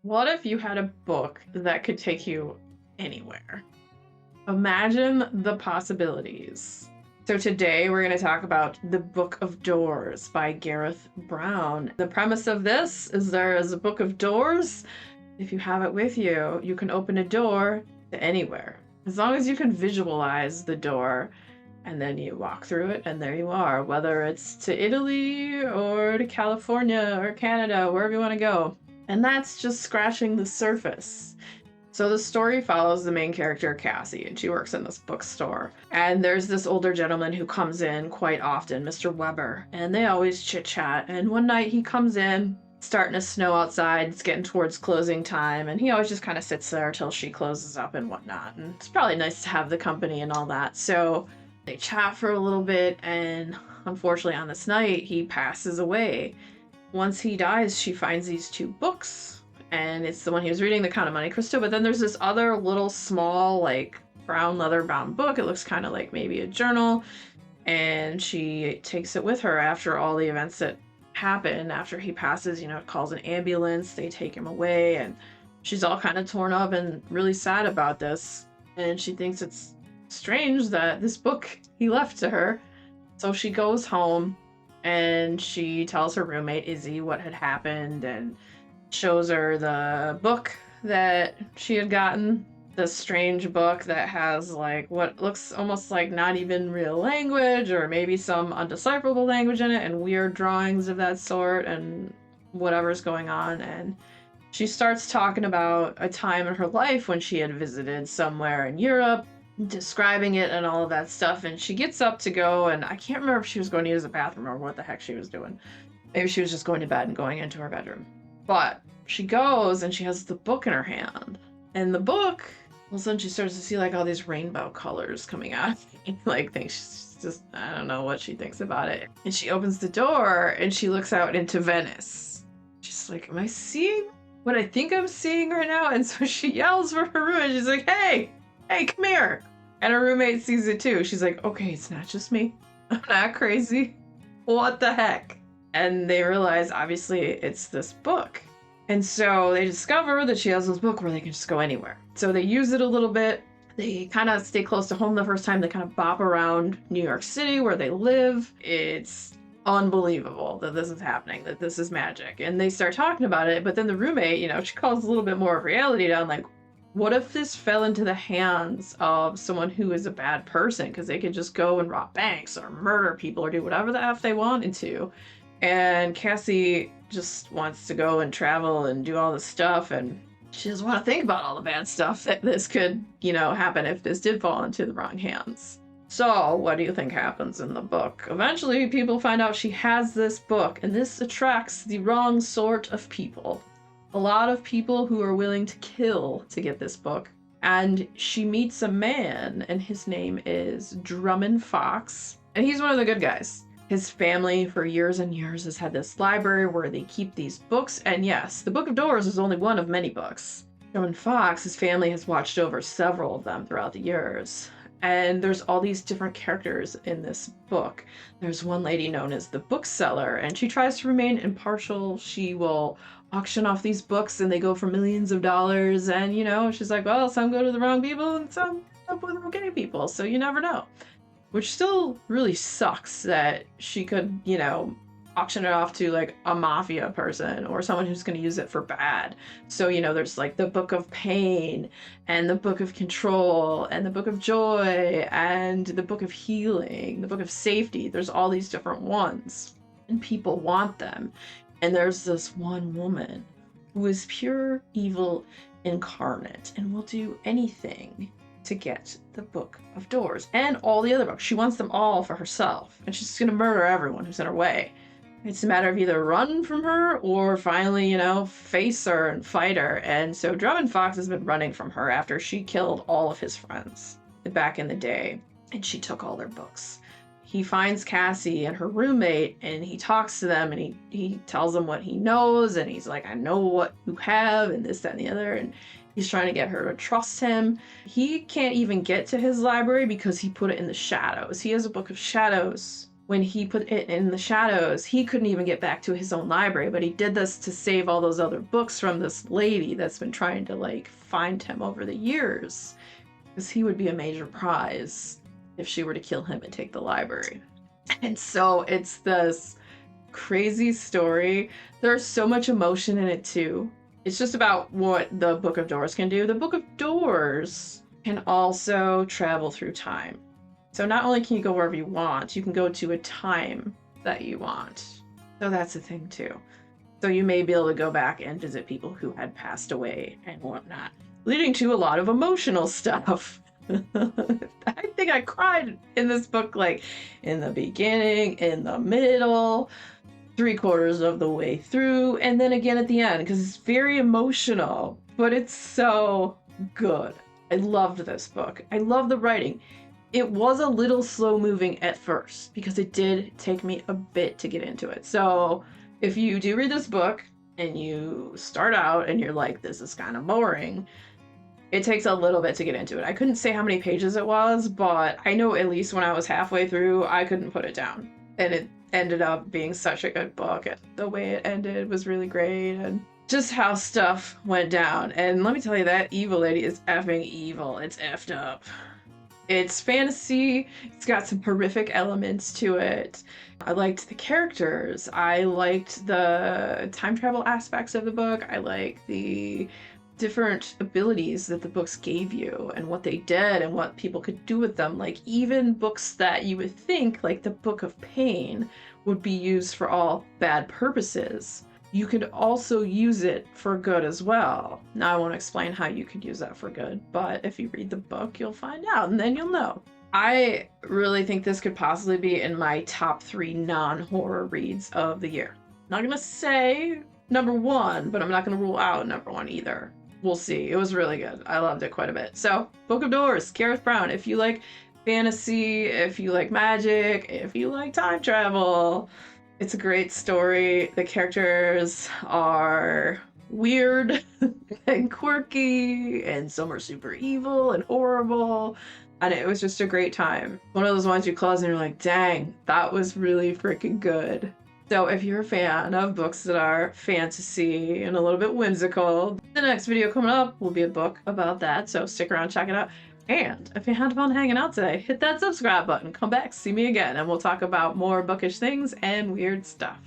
What if you had a book that could take you anywhere? Imagine the possibilities. So today we're going to talk about The Book of Doors by Gareth Brown. The premise of this is there is a book of doors. If you have it with you, you can open a door to anywhere. As long as you can visualize the door and then you walk through it and there you are, whether it's to Italy or to California or Canada, wherever you want to go. And that's just scratching the surface. So the story follows the main character, Cassie, and she works in this bookstore. And there's this older gentleman who comes in quite often, Mr. Weber, and they always chit-chat. And one night he comes in, starting to snow outside, it's getting towards closing time, and he always just kind of sits there till she closes up and whatnot. And it's probably nice to have the company and all that. So they chat for a little bit, and unfortunately on this night, he passes away. Once he dies, she finds these two books, and it's the one he was reading, The Count of Monte Cristo, but then there's this other little small, like, brown leather-bound book. It looks kind of like maybe a journal, and she takes it with her after all the events that happen. After he passes, calls an ambulance, they take him away, and she's all kind of torn up and really sad about this, and she thinks it's strange that this book he left to her. So she goes home, and she tells her roommate Izzy what had happened and shows her the book that she had gotten, this strange book that has like what looks almost like not even real language or maybe some undecipherable language in it and weird drawings of that sort and whatever's going on. And she starts talking about a time in her life when she had visited somewhere in Europe, describing it and all of that stuff, and she gets up to go, and I can't remember if she was going to use the bathroom or what the heck she was doing. Maybe she was just going to bed and going into her bedroom. But she goes and she has the book in her hand, and the book, all of a sudden she starts to see like all these rainbow colors coming out. Like things, she's just, I don't know what she thinks about it. And she opens the door and she looks out into Venice. She's like, am I seeing what I think I'm seeing right now? And so she yells for her roommate. She's like, hey, come here. And her roommate sees it too. She's like, okay, it's not just me. I'm not crazy. What the heck? And they realize, obviously, it's this book. And so they discover that she has this book where they can just go anywhere. So they use it a little bit. They kind of stay close to home the first time. They kind of bop around New York City where they live. It's unbelievable that this is happening, that this is magic. And they start talking about it. But then the roommate, she calls a little bit more of reality down, like, what if this fell into the hands of someone who is a bad person? Because they could just go and rob banks or murder people or do whatever the F they wanted to. And Cassie just wants to go and travel and do all this stuff. And she doesn't want to think about all the bad stuff that this could, happen if this did fall into the wrong hands. So what do you think happens in the book? Eventually, people find out she has this book, and this attracts the wrong sort of people. A lot of people who are willing to kill to get this book. And she meets a man, and his name is Drummond Fox. And he's one of the good guys. His family for years and years has had this library where they keep these books. And yes, the Book of Doors is only one of many books. Drummond Fox, his family has watched over several of them throughout the years. And there's all these different characters in this book. There's one lady known as the bookseller, and she tries to remain impartial. She will auction off these books and they go for millions of dollars, and she's like, well, some go to the wrong people and some end up with okay people, so you never know. Which still really sucks that she could, auction it off to like a mafia person or someone who's going to use it for bad. So, there's like the Book of Pain and the Book of Control and the Book of Joy and the Book of Healing, the Book of Safety. There's all these different ones and people want them. And there's this one woman who is pure evil incarnate and will do anything to get the Book of Doors and all the other books. She wants them all for herself, and she's just going to murder everyone who's in her way. It's a matter of either run from her or finally, face her and fight her. And so Drummond Fox has been running from her after she killed all of his friends back in the day, and she took all their books. He finds Cassie and her roommate, and he talks to them, and he tells them what he knows, and he's like, I know what you have, and this, that, and the other, and he's trying to get her to trust him. He can't even get to his library because he put it in the shadows. He has a Book of Shadows when he put it in the shadows, he couldn't even get back to his own library, but he did this to save all those other books from this lady that's been trying to like find him over the years, because he would be a major prize if she were to kill him and take the library. And so it's this crazy story. There's so much emotion in it too. It's just about what the Book of Doors can do. The Book of Doors can also travel through time. So not only can you go wherever you want, you can go to a time that you want. So that's a thing too. So you may be able to go back and visit people who had passed away and whatnot, leading to a lot of emotional stuff. I think I cried in this book, like in the beginning, in the middle, 3/4 of the way through, and then again at the end, because it's very emotional, but it's so good. I loved this book. I love the writing. It was a little slow moving at first because it did take me a bit to get into it. So if you do read this book and you start out and you're like, this is kind of boring, it takes a little bit to get into it. I couldn't say how many pages it was, but I know at least when I was halfway through, I couldn't put it down. And it ended up being such a good book. And the way it ended was really great. And just how stuff went down. And let me tell you, that evil lady is effing evil. It's effed up. It's fantasy. It's got some horrific elements to it. I liked the characters. I liked the time travel aspects of the book. I liked the different abilities that the books gave you and what they did and what people could do with them. Like even books that you would think, like the Book of Pain, would be used for all bad purposes. You could also use it for good as well. Now I won't explain how you could use that for good, but if you read the book, you'll find out and then you'll know. I really think this could possibly be in my top 3 non-horror reads of the year. Not gonna say #1, but I'm not gonna rule out #1 either. We'll see. It was really good. I loved it quite a bit. So, Book of Doors, Gareth Brown. If you like fantasy, if you like magic, if you like time travel, it's a great story. The characters are weird and quirky, and some are super evil and horrible. And it was just a great time. One of those ones you close and you're like, dang, that was really freaking good. So if you're a fan of books that are fantasy and a little bit whimsical, the next video coming up will be a book about that. So stick around, check it out. And if you had fun hanging out today, hit that subscribe button, come back, see me again, and we'll talk about more bookish things and weird stuff.